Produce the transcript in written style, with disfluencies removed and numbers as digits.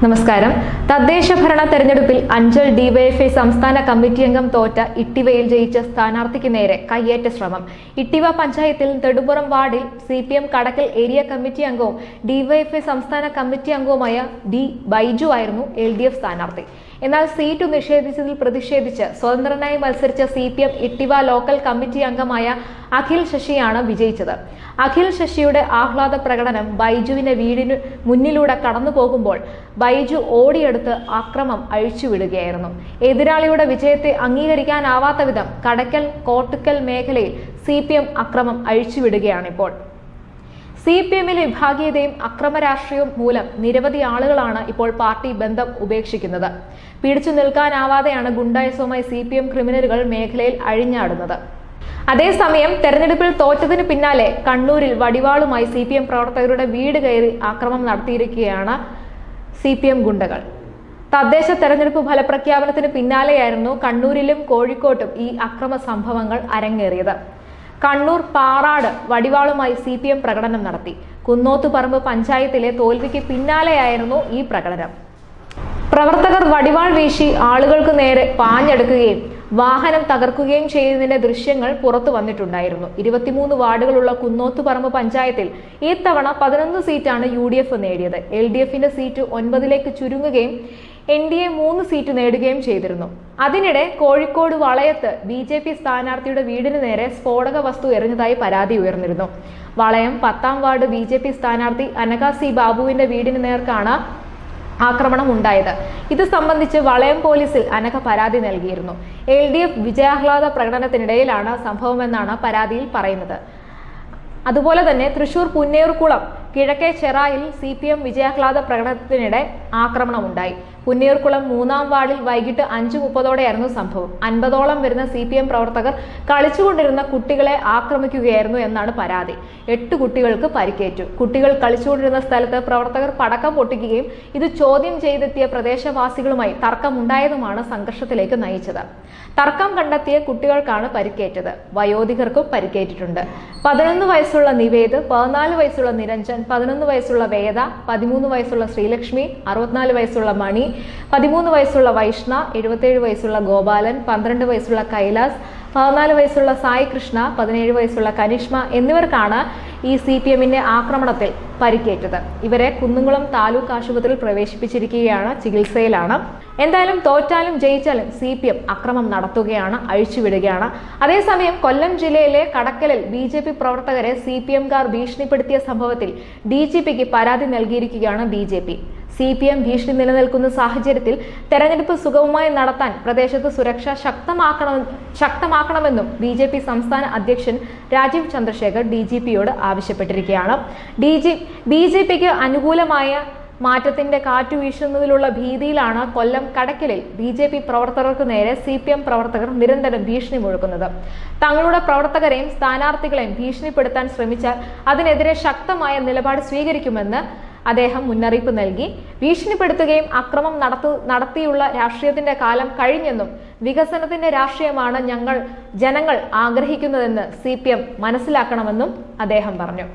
നമസ്കാരം. തദ്ദേശ ഭരണ തെരഞ്ഞെടുപ്പിൽ അഞ്ചൽ ഡിവൈഎഫ്ഐ സംസ്ഥാന കമ്മിറ്റി അംഗം തോറ്റ ഇട്ടിവയിൽ ജയിച്ച സ്ഥാനാർത്ഥിക്ക് നേരെ കയ്യേറ്റ ശ്രമം. ഇട്ടിവ പഞ്ചായത്തിൽ നെടുമ്പുറം വാർഡിൽ CPM കടക്കൽ ഏരിയ കമ്മിറ്റി അംഗവും ഡിവൈഎഫ്ഐ സംസ്ഥാന കമ്മിറ്റി അംഗവുമായ ഡി ബൈജു ആയിരുന്നു LDF സ്ഥാനാർത്ഥി. എന്നാൽ സീറ്റ് നിഷേധിച്ചതിൽ പ്രതിഷേധിച്ച് സ്വതന്ത്രനായി മത്സരിച്ച CPM ഇട്ടിവ ലോക്കൽ കമ്മിറ്റി അംഗമായ അഖിൽ ശശിയാണ് വിജയിച്ചത്. അഖിൽ ശശിയുടെ ആഹ്ലാദ പ്രകടനം ബൈജുവിന്റെ വീടിന് മുന്നിലൂടെ കടന്നു പോകുമ്പോൾ ബൈജു ഓടിയെടുത്ത് അക്രമം അഴിച്ചുവിടുകയായിരുന്നു. എതിരാളിയുടെ വിജയത്തെ അംഗീകരിക്കാനാവാത്ത വിധം കടക്കൽ കോട്ടുക്കൽ മേഖലയിൽ CPM അക്രമം അഴിച്ചുവിടുകയാണിപ്പോൾ. CPMിലെ വിഭാഗീയതയും അക്രമ രാഷ്ട്രീയവും മൂലം നിരവധി ആളുകളാണ് ഇപ്പോൾ പാർട്ടി ബന്ധം ഉപേക്ഷിക്കുന്നത്. പിടിച്ചു നിൽക്കാനാവാതെയാണ് ഗുണ്ടായുസവുമായി CPM ക്രിമിനലുകൾ മേഖലയിൽ അഴിഞ്ഞാടുന്നത്. അതേസമയം തെരഞ്ഞെടുപ്പിൽ തോറ്റതിന് പിന്നാലെ കണ്ണൂരിൽ വടിവാളുമായി CPM പ്രവർത്തകരുടെ വീട് കയറി ആക്രമണം നടത്തിയിരിക്കുകയാണ് CPM ഗുണ്ടകൾ. തദ്ദേശ തെരഞ്ഞെടുപ്പ് ഫലപ്രഖ്യാപനത്തിന് പിന്നാലെയായിരുന്നു കണ്ണൂരിലും കോഴിക്കോട്ടും ഈ അക്രമ സംഭവങ്ങൾ അരങ്ങേറിയത്. കണ്ണൂർ പാറാട് വടിവാളുമായി CPM പ്രകടനം നടത്തി. കുന്നോത്തുപറമ്പ് പഞ്ചായത്തിലെ തോൽവിക്ക് പിന്നാലെയായിരുന്നു ഈ പ്രകടനം. പ്രവർത്തകർ വടിവാൾ വീശി ആളുകൾക്ക് നേരെ പാഞ്ഞെടുക്കുകയും വാഹനം തകർക്കുകയും ചെയ്തതിന്റെ ദൃശ്യങ്ങൾ പുറത്തു വന്നിട്ടുണ്ടായിരുന്നു. 23 വാർഡുകളുള്ള കുന്നോത്തുപറമ്പ് പഞ്ചായത്തിൽ ഈ തവണ 11 സീറ്റാണ് UDF നേടിയത്. LDFന്റെ സീറ്റ് 9ലേക്ക് ചുരുങ്ങുകയും NDA 3 സീറ്റ് നേടുകയും ചെയ്തിരുന്നു. അതിനിടെ കോഴിക്കോട് വളയത്ത് BJP സ്ഥാനാർത്ഥിയുടെ വീടിന് നേരെ സ്ഫോടക വസ്തു എറിഞ്ഞതായി പരാതി ഉയർന്നിരുന്നു. വളയം 10ാം വാർഡ് BJP സ്ഥാനാർത്ഥി അനഘ C ബാബുവിന്റെ വീടിന് നേർക്കാണ് ആക്രമണം ഉണ്ടായത്. ഇത് സംബന്ധിച്ച് വളയം പോലീസിൽ അനഘ പരാതി നൽകിയിരുന്നു. LDF വിജയാഹ്ലാദ പ്രകടനത്തിനിടയിലാണ് സംഭവമെന്നാണ് പരാതിയിൽ പറയുന്നത്. അതുപോലെ തന്നെ തൃശൂർ പുന്നയൂർകുളം കിഴക്കേ ചെറായിൽ CPM വിജയാഹ്ലാദ പ്രകടനത്തിനിടെ ആക്രമണം ഉണ്ടായി. പുന്നയൂർകുളം 3ാം വാർഡിൽ വൈകിട്ട് 5:30ഓടെയായിരുന്നു സംഭവം. 50ഓളം വരുന്ന CPM പ്രവർത്തകർ കളിച്ചുകൊണ്ടിരുന്ന കുട്ടികളെ ആക്രമിക്കുകയായിരുന്നു എന്നാണ് പരാതി. 8 കുട്ടികൾക്ക് പരിക്കേറ്റു. കുട്ടികൾ കളിച്ചുകൊണ്ടിരുന്ന സ്ഥലത്ത് പ്രവർത്തകർ പടക്കം പൊട്ടിക്കുകയും ഇത് ചോദ്യം ചെയ്തെത്തിയ പ്രദേശവാസികളുമായി തർക്കമുണ്ടായതുമാണ് സംഘർഷത്തിലേക്ക് നയിച്ചത്. തർക്കം കണ്ടെത്തിയ കുട്ടികൾക്കാണ് പരിക്കേറ്റത്. വയോധികർക്കും പരിക്കേറ്റിട്ടുണ്ട്. 11 വയസ്സുള്ള നിവേദ്, 14 വയസ്സുള്ള നിരഞ്ജൻ, 11 വയസ്സുള്ള വേദ, 13 വയസ്സുള്ള ശ്രീലക്ഷ്മി, 64 വയസ്സുള്ള മണി, 13 വയസ്സുള്ള വൈഷ്ണ, 77 വയസ്സുള്ള ഗോപാലൻ, 12 വയസ്സുള്ള കൈലാസ്, 14 വയസ്സുള്ള സായി കൃഷ്ണ, 17 വയസ്സുള്ള കനിഷ്മ എന്നിവർക്കാണ് ഈ CPMന്റെ ആക്രമണത്തിൽ പരിക്കേറ്റത്. ഇവരെ കുന്നുംകുളം താലൂക്ക് ആശുപത്രിയിൽ പ്രവേശിപ്പിച്ചിരിക്കുകയാണ്, ചികിത്സയിലാണ്. എന്തായാലും തോറ്റാലും ജയിച്ചാലും CPM അക്രമം നടത്തുകയാണ്, അഴിച്ചുവിടുകയാണ്. അതേസമയം കൊല്ലം ജില്ലയിലെ കടക്കലിൽ BJP പ്രവർത്തകരെ CPMകാർ ഭീഷണിപ്പെടുത്തിയ സംഭവത്തിൽ DGPക്ക് പരാതി നൽകിയിരിക്കുകയാണ് BJP. CPM ഭീഷണി നിലനിൽക്കുന്ന സാഹചര്യത്തിൽ തെരഞ്ഞെടുപ്പ് സുഗമമായി നടത്താൻ പ്രദേശത്ത് സുരക്ഷ ശക്തമാക്കണമെന്നും BJP സംസ്ഥാന അധ്യക്ഷൻ രാജീവ് ചന്ദ്രശേഖർ DGPയോട് ആവശ്യപ്പെട്ടിരിക്കുകയാണ്. BJPക്ക് അനുകൂലമായ മാറ്റത്തിന്റെ കാറ്റു വീശുന്നതിലുള്ള ഭീതിയിലാണ് കൊല്ലം കടക്കലിൽ BJP പ്രവർത്തകർക്ക് നേരെ CPM പ്രവർത്തകർ നിരന്തരം ഭീഷണി മുഴക്കുന്നത്. തങ്ങളുടെ പ്രവർത്തകരെയും സ്ഥാനാർത്ഥികളെയും ഭീഷണിപ്പെടുത്താൻ ശ്രമിച്ചാൽ അതിനെതിരെ ശക്തമായ നിലപാട് സ്വീകരിക്കുമെന്ന് അദ്ദേഹം മുന്നറിയിപ്പ് നൽകി. ഭീഷണിപ്പെടുത്തുകയും അക്രമം നടത്തിയുള്ള രാഷ്ട്രീയത്തിന്റെ കാലം കഴിഞ്ഞെന്നും വികസനത്തിന്റെ രാഷ്ട്രീയമാണ് ജനങ്ങൾ ആഗ്രഹിക്കുന്നതെന്ന് CPM മനസ്സിലാക്കണമെന്നും അദ്ദേഹം പറഞ്ഞു.